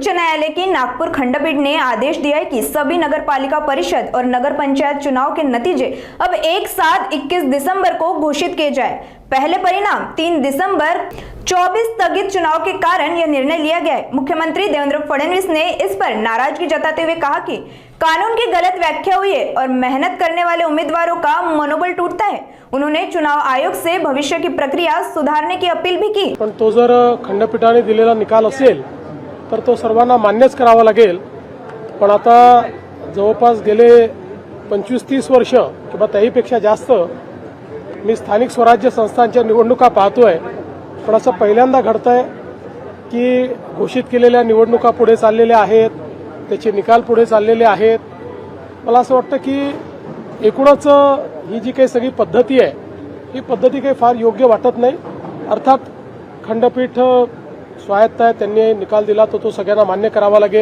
उच्च न्यायालय की नागपुर खंडपीठ ने आदेश दिया है कि सभी नगर पालिका परिषद और नगर पंचायत चुनाव के नतीजे अब एक साथ 21 दिसंबर को घोषित किए जाए। पहले परिणाम 3 दिसंबर 24 स्थगित चुनाव के कारण यह निर्णय लिया गया है। मुख्यमंत्री देवेंद्र फडणवीस ने इस पर नाराजगी जताते हुए कहा कि कानून की गलत व्याख्या हुई है और मेहनत करने वाले उम्मीदवारों का मनोबल टूटता है। उन्होंने चुनाव आयोग से भविष्य की प्रक्रिया सुधारने की अपील भी की। पण तो जर खंडपीठाने दिलेला निकाल असेल तर तो सर्वांना मान्यच करावा लागेल। पण आता जवळपास गेले 25-30 वर्ष किंवा त्याहीपेक्षा जास्त मी स्थानिक स्वराज्य संस्थांच्या निवडणुका पाहतोय। पण असं पहिल्यांदा घडतंय की घोषित केलेल्या निवडणुका पुढे चाललेल्या आहेत, त्याचे निकाल पुढे चाललेले आहेत। मला असं वाटतं की एकूणच ही जी काही सगळी पद्धती आहे ही पद्धती काही फार योग्य वाटत नाही। अर्थात खंडपीठ स्वायत्त आहे, त्यांनी निकाल दिला तो सगळ्यांना मान्य करावा लागेल।